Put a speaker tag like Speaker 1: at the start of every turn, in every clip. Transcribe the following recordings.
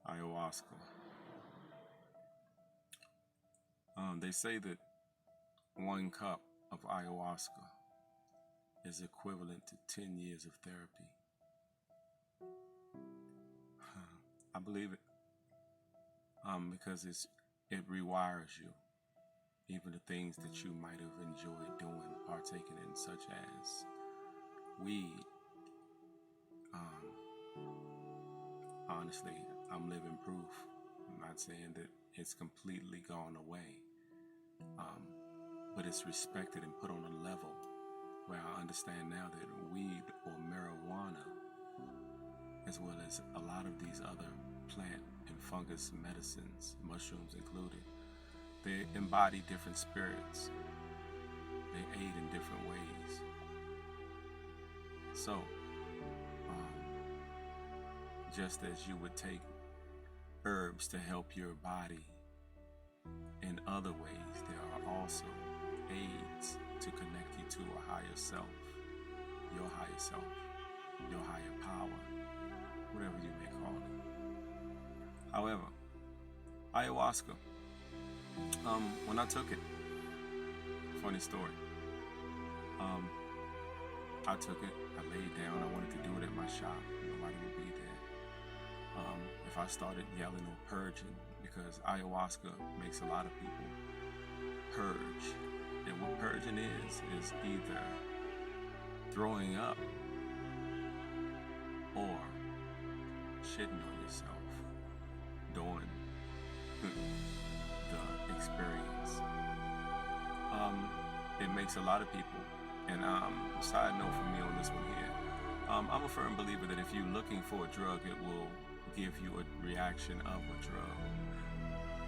Speaker 1: Ayahuasca. They say that 1 cup of ayahuasca is equivalent to 10 years of therapy. I believe it, because it rewires you. Even the things that you might have enjoyed doing, partaking in, such as weed. Honestly, I'm living proof. I'm not saying that it's completely gone away, but it's respected and put on a level where I understand now that weed or marijuana, as well as a lot of these other plant and fungus medicines, mushrooms included, they embody different spirits. They aid in different ways. So, just as you would take herbs to help your body in other ways, there are also aids to connect you to a higher self, your higher power, whatever you may call it. However, ayahuasca, when I took it, funny story, I took it, I laid down, I wanted to do it at my shop, nobody would be there. If I started yelling or purging, because ayahuasca makes a lot of people purge. And what purging is either throwing up or shitting on yourself during the experience. It makes a lot of people, and side note for me on this one here, I'm a firm believer that if you're looking for a drug, it will give you a reaction of a drug.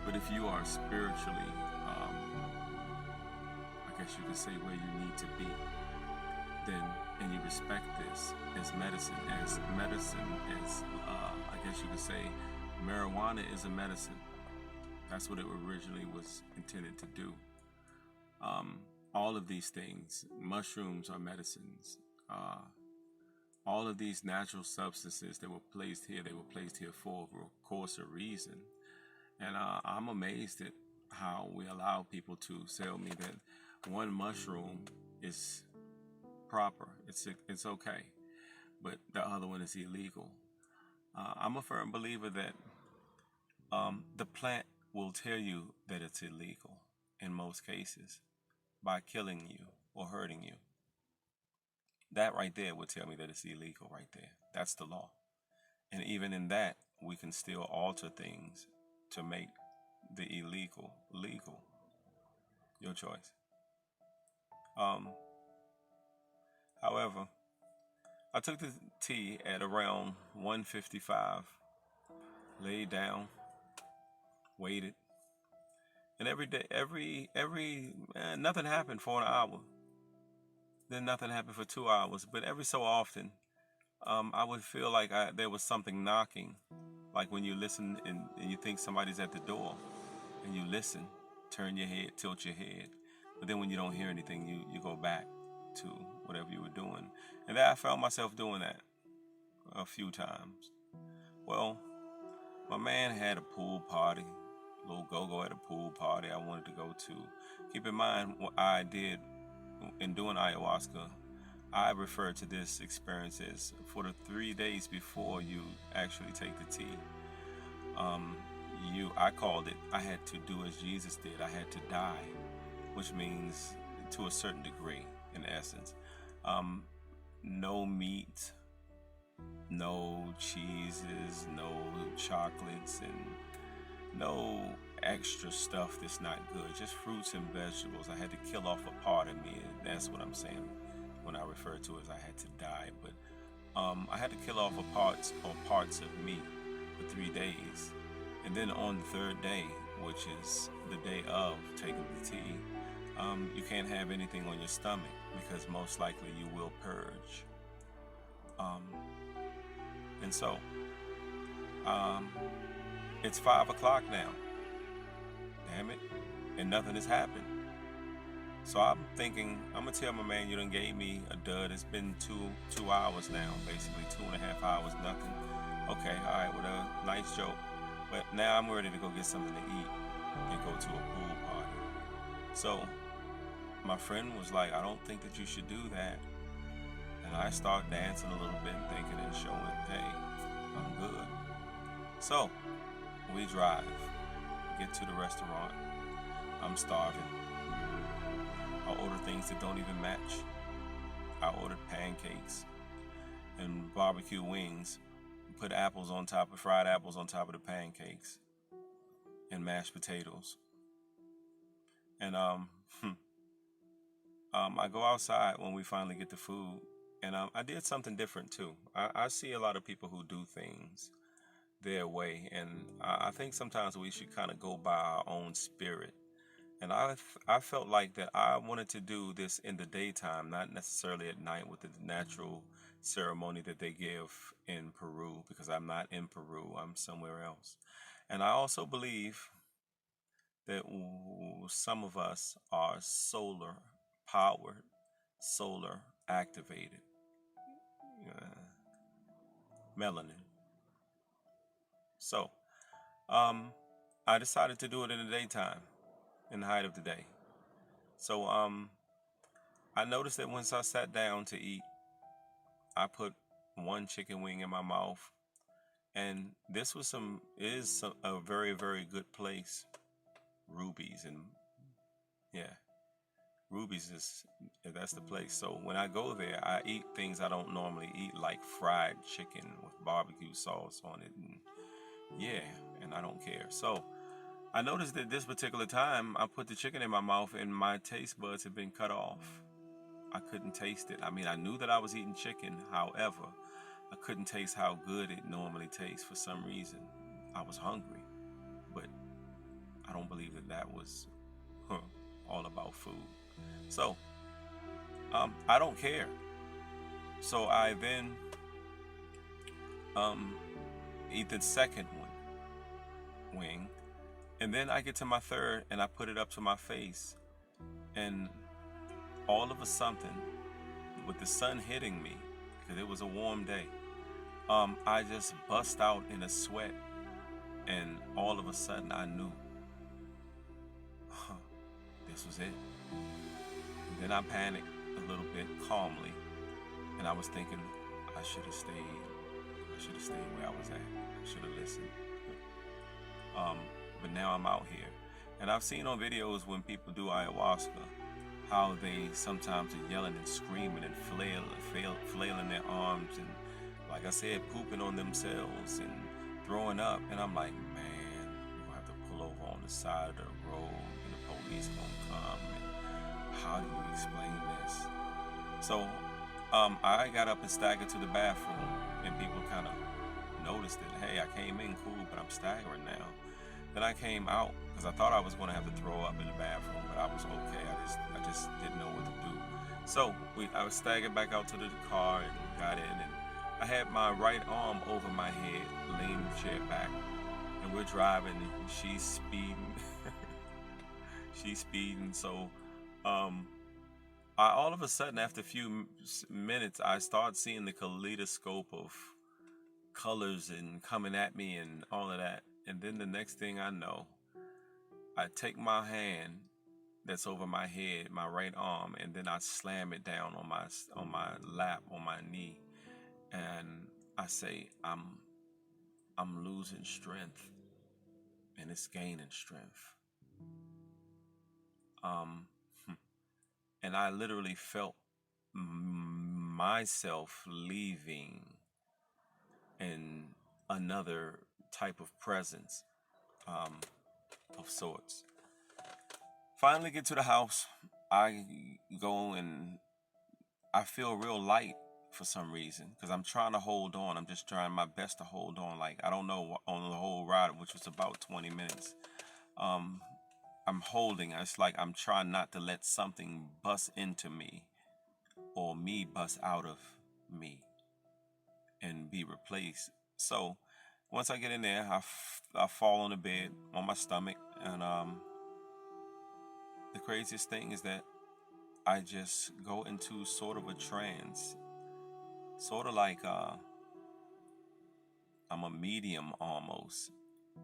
Speaker 1: But if you are spiritually, I guess you could say where you need to be, then, and you respect this as medicine, I guess you could say, marijuana is a medicine. That's what it originally was intended to do. All of these things, mushrooms are medicines. All of these natural substances that were placed here, they were placed here for, of course, a reason. And I'm amazed at how we allow people to tell me that one mushroom is proper, it's okay, but the other one is illegal. I'm a firm believer that the plant will tell you that it's illegal in most cases by killing you or hurting you. That right there would tell me that it's illegal right there. That's the law. And even in that, we can still alter things to make the illegal legal. Your choice. However, I took the tea at around 1:55, laid down, waited, and every day, nothing happened for an hour. Then nothing happened for 2 hours. But every so often, I would feel like there was something knocking, like when you listen and you think somebody's at the door, and you listen, turn your head, tilt your head, but then when you don't hear anything, you go back to whatever you were doing. And then I found myself doing that a few times. Well, my man had a pool party, little go-go at a pool party I wanted to go to. Keep in mind what I did in doing ayahuasca. I refer to this experience as for the 3 days before you actually take the tea. I called it, I had to do as Jesus did. I had to die, which means to a certain degree, in essence. No meat, no cheeses, no chocolates, and no extra stuff that's not good. Just fruits and vegetables. I had to kill off a part of me, and that's what I'm saying when I refer to it as I had to die. But I had to kill off parts of me for 3 days. And then on the third day, which is the day of taking the tea, you can't have anything on your stomach because most likely you will purge. And so, it's 5 o'clock now. Damn it. And nothing has happened. So I'm thinking, I'm going to tell my man, you done gave me a dud. It's been two hours now, basically 2.5 hours, nothing. Okay, all right, with a nice joke. But now I'm ready to go get something to eat and go to a pool party. So my friend was like, I don't think that you should do that. And I start dancing a little bit, thinking and showing, hey, I'm good. So we drive, get to the restaurant. I'm starving. I order things that don't even match. I ordered pancakes and barbecue wings, put apples on top of fried apples on top of the pancakes, and mashed potatoes. And I go outside when we finally get the food, and I did something different too. I see a lot of people who do things their way, and I think sometimes we should kind of go by our own spirit. And I felt like that I wanted to do this in the daytime, not necessarily at night with the natural ceremony that they give in Peru, because I'm not in Peru, I'm somewhere else. And I also believe that some of us are solar powered, solar activated, uh, melanin. So um, I decided to do it in the daytime, in the height of the day. So I noticed that once I sat down to eat, I put one chicken wing in my mouth, and this was a very, very good place. Rubies, and yeah, Rubies is that's the place. So when I go there, I eat things I don't normally eat, like fried chicken with barbecue sauce on it, and yeah, and I don't care. So I noticed that this particular time, I put the chicken in my mouth, and my taste buds had been cut off. I couldn't taste it. I mean, I knew that I was eating chicken. However, I couldn't taste how good it normally tastes for some reason. I was hungry, but I don't believe that that was all about food. So, I don't care. So I then um, eat the second wing, and then I get to my third, and I put it up to my face, and all of a sudden, with the sun hitting me, because it was a warm day, I just bust out in a sweat, and all of a sudden I knew this was it. And then I panicked a little bit calmly, and I was thinking I should have stayed. I should have stayed where I was at. I should have listened. But now I'm out here, and I've seen on videos when people do ayahuasca how they sometimes are yelling and screaming and flailing their arms, and like I said, pooping on themselves and throwing up. And I'm like, man, you're gonna have to pull over on the side of the road, and the police gonna come. And how do you explain this? So I got up and staggered to the bathroom, and people kind of noticed it. Hey, I came in cool, but I'm staggering now. Then I came out because I thought I was going to have to throw up in the bathroom, but I was okay. I just didn't know what to do. So I was staggered back out to the car and got in, and I had my right arm over my head, leaned the chair back, and we're driving, and she's speeding. She's speeding. So all of a sudden, after a few minutes, I start seeing the kaleidoscope of colors and coming at me and all of that. And then the next thing I know, I take my hand that's over my head, my right arm, and then I slam it down on my lap, on my knee, and I say, I'm losing strength, and it's gaining strength. And I literally felt myself leaving in another type of presence of sorts. Finally get to the house. I go and I feel real light for some reason because I'm trying to hold on. I'm just trying my best to hold on. Like, I don't know, on the whole ride, which was about 20 minutes, I'm holding. It's like I'm trying not to let something bust into me or me bust out of me and be replaced. So once I get in there, I fall on the bed on my stomach, and the craziest thing is that I just go into sort of a trance, sort of like I'm a medium almost,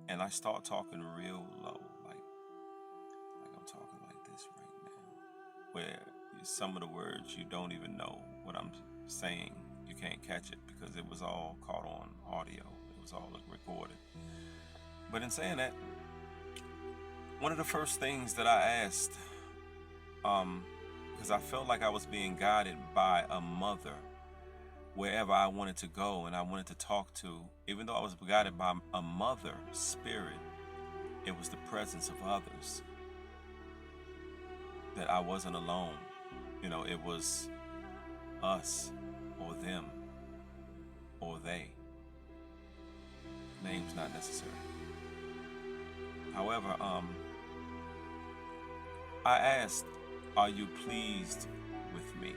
Speaker 1: And I start talking real low, like I'm talking like this right now, where some of the words you don't even know what I'm saying. You can't catch it because it was all caught on audio. It was all recorded. But in saying that, one of the first things that I asked, because I felt like I was being guided by a mother wherever I wanted to go and I wanted to talk to, even though I was guided by a mother spirit, it was the presence of others, that I wasn't alone. It was us or them or they. Name's not necessary. However, I asked, are you pleased with me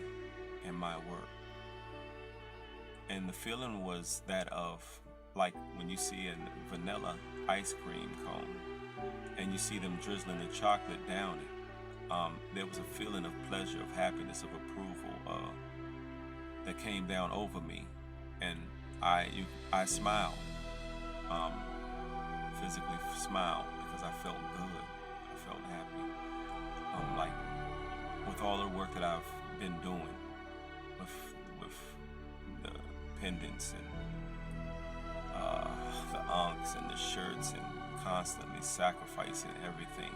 Speaker 1: and my work? And the feeling was that of, like when you see a vanilla ice cream cone and you see them drizzling the chocolate down it. There was a feeling of pleasure, of happiness, of approval that came down over me, and I smiled, physically smiled, because I felt good, I felt happy. Like with all the work that I've been doing, with the pendants and the unks and the shirts, and constantly sacrificing everything.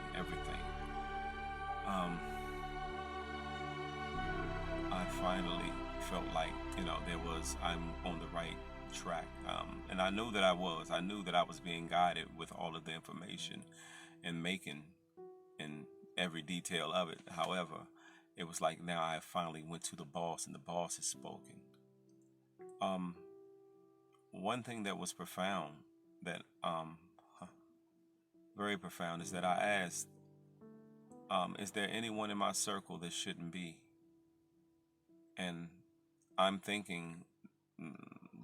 Speaker 1: I finally felt like, I'm on the right track. And I knew that I was. I knew that I was being guided with all of the information and making in every detail of it. However, it was like now I finally went to the boss, and the boss has spoken. One thing that was profound, that very profound, is that I asked, is there anyone in my circle that shouldn't be? And I'm thinking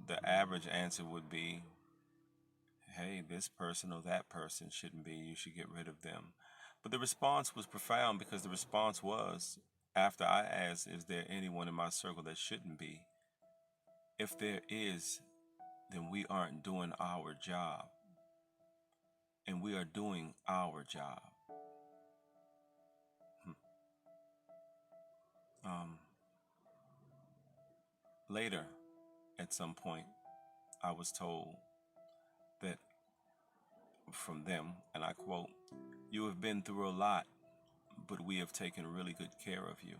Speaker 1: the average answer would be, hey, this person or that person shouldn't be. You should get rid of them. But the response was profound, because the response was, after I asked, is there anyone in my circle that shouldn't be? If there is, then we aren't doing our job. And we are doing our job. Later, at some point, I was told that from them, and I quote, "You have been through a lot, but we have taken really good care of you."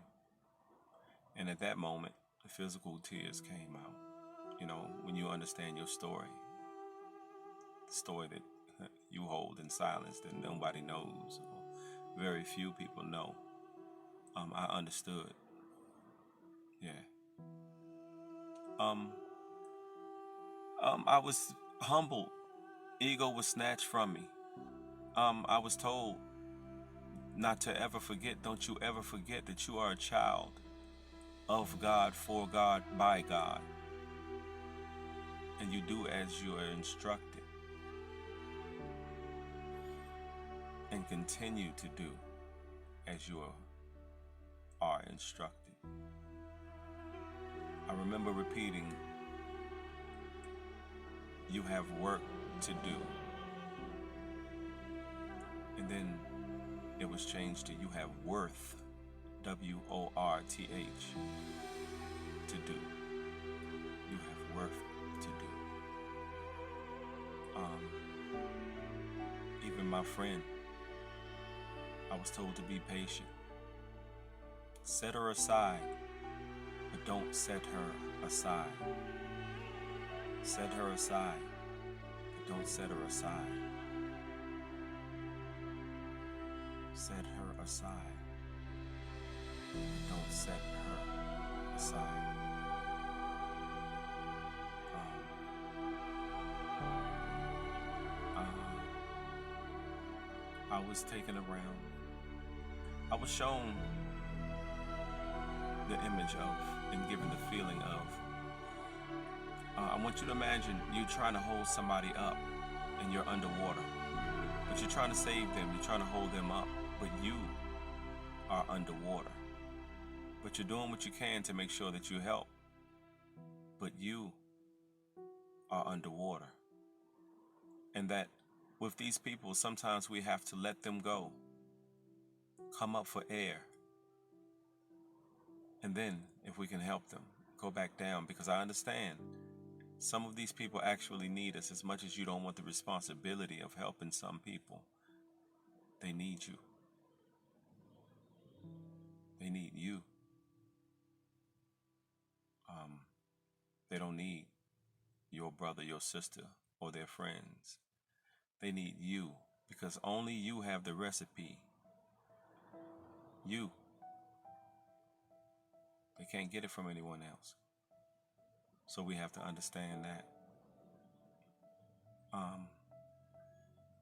Speaker 1: And at that moment, the physical tears came out. When you understand your story, the story that you hold in silence, that nobody knows, or very few people know, I understood. Yeah. I was humbled. Ego was snatched from me. I was told not to ever forget, don't you ever forget that you are a child of God, for God, by God. And you do as you are instructed. And continue to do as you are instructed. I remember repeating, you have work to do. And then it was changed to, you have worth, WORTH, to do. You have worth to do. Even my friend, I was told to be patient. Set her aside, but don't set her aside. Set her aside, but don't set her aside. Set her aside, but don't set her aside. I was taken around. I was shown the image of, and given the feeling of, I want you to imagine you trying to hold somebody up and you're underwater, but you're trying to save them, you're trying to hold them up, but you are underwater. But you're doing what you can to make sure that you help, but you are underwater. And that with these people, sometimes we have to let them go, come up for air, and then, if we can help them, go back down. Because I understand some of these people actually need us. As much as you don't want the responsibility of helping some people, they need you. They need you. They don't need your brother, your sister, or their friends. They need you, because only you have the recipe. You. They can't get it from anyone else. So we have to understand that.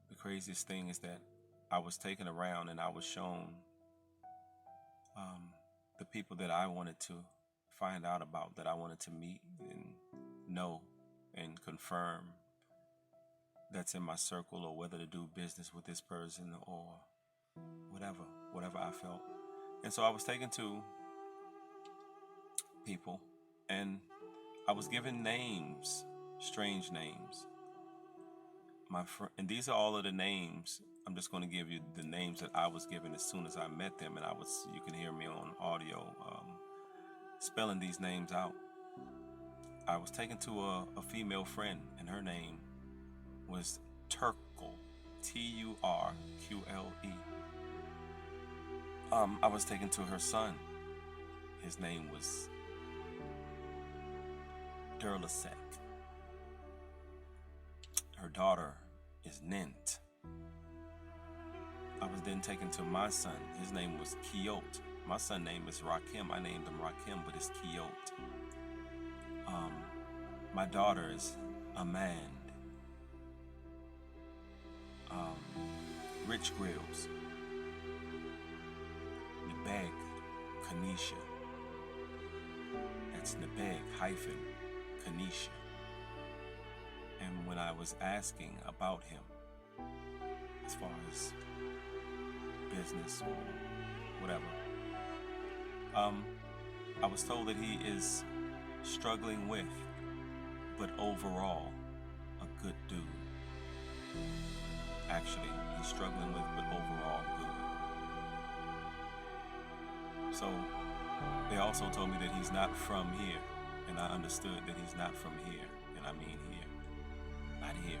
Speaker 1: The craziest thing is that I was taken around and I was shown the people that I wanted to find out about, that I wanted to meet and know and confirm that's in my circle, or whether to do business with this person or whatever I felt. And so I was taken to people and I was given names, strange names. And these are all of the names. I'm just going to give you the names that I was given as soon as I met them, and you can hear me on audio spelling these names out. I was taken to a female friend, and her name was Turkle, Turqle. I was taken to her son. His name was Derlasek. Her daughter is Nint. I was then taken to my son. His name was Kiot. My son's name is Rakim. I named him Rakim, but it's Kiot. My daughter is Amand. Rich Grills. Nebeg Kanisha. That's Nebeg hyphen Kanisha. And when I was asking about him, as far as business or whatever, I was told that he is struggling with, but overall, a good dude. Actually, he's struggling with, but overall good. So, they also told me that he's not from here, and I understood that he's not from here, and I mean here, not here.